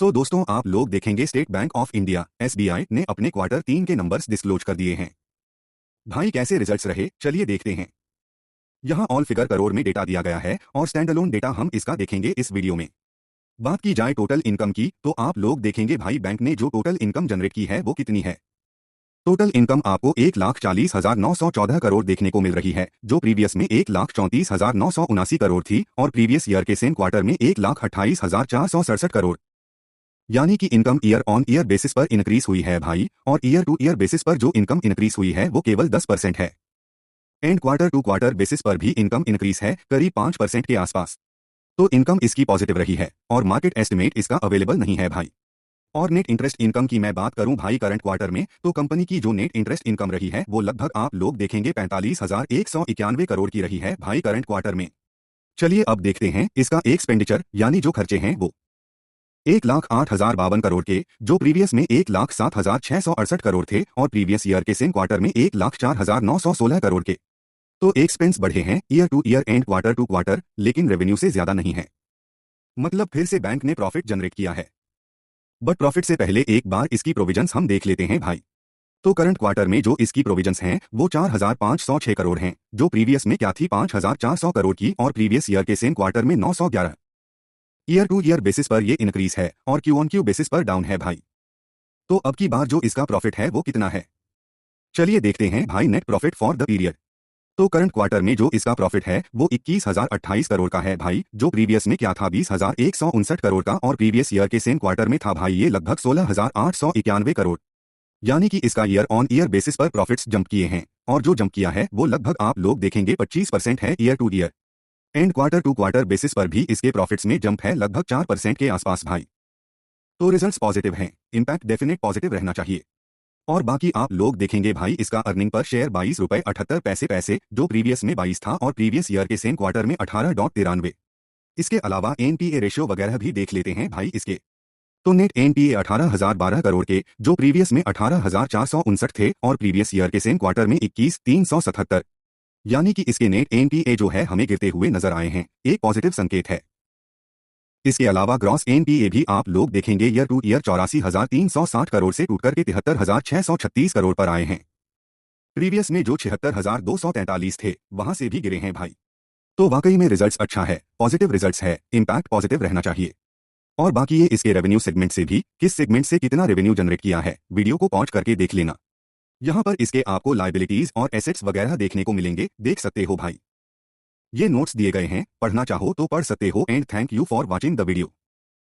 दोस्तों आप लोग देखेंगे state bank of India SBI ने अपने क्वार्टर 3 के नंबर्स डिस्क्लोज कर दिए हैं। भाई कैसे रिजल्ट्स रहे चलिए देखते हैं। यहाँ ऑल फिगर करोड़ में डेटा दिया गया है और स्टैंड अलोन डेटा हम इसका देखेंगे इस वीडियो में। बात की जाए टोटल इनकम की तो आप लोग देखेंगे भाई बैंक ने जो टोटल इनकम जनरेट की है वो कितनी है। टोटल इनकम आपको 1,40,914 करोड़ देखने को मिल रही है, जो प्रीवियस में 1,34,979 करोड़ थी और प्रीवियस ईयर के सेम क्वार्टर में 1,28,467 करोड़। यानी कि income year on year basis पर इंक्रीज हुई है भाई, और ईयर टू ईयर बेसिस पर जो इनकम इंक्रीज हुई है वो केवल 10% है। And quarter to quarter basis पर भी इनकम इंक्रीज है करीब 5% के आसपास। तो इनकम इसकी पॉजिटिव रही है और मार्केट एस्टिमेट इसका अवेलेबल नहीं है भाई। और नेट इंटरेस्ट इनकम की मैं बात करूं भाई करंट क्वार्टर में, तो कंपनी की जो नेट इंटरेस्ट इनकम रही है वो लगभग आप लोग देखेंगे 45,191 करोड़ की रही है भाई करंट क्वार्टर में। चलिए अब देखते हैं इसका एक्सपेंडिचर यानी जो खर्चे हैं वो 1,08,052 करोड़ के, जो प्रीवियस में 1,07,668 करोड़ थे और प्रीवियस ईयर के सेम क्वार्टर में 1,04,916 करोड़ के। तो एक्सपेंस बढ़े हैं year to year and quarter to quarter, लेकिन रेवेन्यू से ज्यादा नहीं है। मतलब फिर से बैंक ने प्रॉफिट जनरेट किया है। बट प्रॉफिट से पहले एक बार इसकी प्रोविजंस हम देख लेते हैं भाई। तो करंट क्वार्टर में जो इसकी प्रोविजंस हैं वो 4,506 करोड़ हैं, जो प्रीवियस में क्या थी 5,400 करोड़ की और प्रीवियस ईयर के सेम क्वार्टर में 911। ईयर टू ईयर बेसिस पर ये इंक्रीज है और क्यू ऑन क्यू बेसिस पर डाउन है भाई। तो अब की बार जो इसका प्रॉफिट है वो कितना है, चलिए देखते हैं भाई net profit for the period. तो करंट क्वार्टर में जो इसका प्रॉफिट है वो 21,028 करोड़ का है भाई, जो प्रीवियस में क्या था 20,159 करोड़ का और प्रीवियस ईयर के सेम क्वार्टर में था भाई ये लगभग 16,891 करोड़। यानी कि इसका ईयर ऑन ईयर बेसिस पर प्रॉफिट्स जंप किए हैं, और जो जंप किया है वो लगभग आप लोग देखेंगे 25% है year to year. And quarter to quarter basis पर भी इसके प्रॉफिट्स में जंप है लगभग 4% के आसपास भाई। तो रिजल्ट्स पॉजिटिव हैं, इंपैक्ट डेफिनेट पॉजिटिव रहना चाहिए। और बाकी आप लोग देखेंगे भाई इसका अर्निंग पर शेयर 22.78 रुपए, जो प्रीवियस में 22 था और प्रीवियस ईयर के सेम क्वार्टर में 18.93। इसके अलावा एनपीए रेशियो वगैरह भी देख लेते हैं भाई इसके। तो नेट एनपीए 18,012 करोड़ के, जो प्रीवियस में 18,459 थे और प्रीवियस ईयर के सेम क्वार्टर में 21,377। यानी कि इसके नेट एनपीए जो है हमें गिरते हुए नजर आए हैं, एक पॉजिटिव संकेत है। इसके अलावा ग्रॉस एनपीए भी आप लोग देखेंगे ईयर टू ईयर 84,360 करोड़ से टूटकर के 73,636 करोड़ पर आए हैं। प्रीवियस में जो 76,243 थे वहां से भी गिरे हैं भाई। तो वाकई में रिजल्ट्स अच्छा है, पॉजिटिव रिजल्ट्स है, इंपैक्ट पॉजिटिव रहना चाहिए। और बाकी ये इसके रेवेन्यू सेगमेंट से भी किस सेगमेंट से कितना रेवेन्यू जनरेट किया है वीडियो को पॉज करके देख लेना। यहाँ पर इसके आपको लायबिलिटीज और एसेट्स वगैरह देखने को मिलेंगे, देख सकते हो भाई। ये नोट्स दिए गए हैं, पढ़ना चाहो तो पढ़ सकते हो। And thank you for watching the video.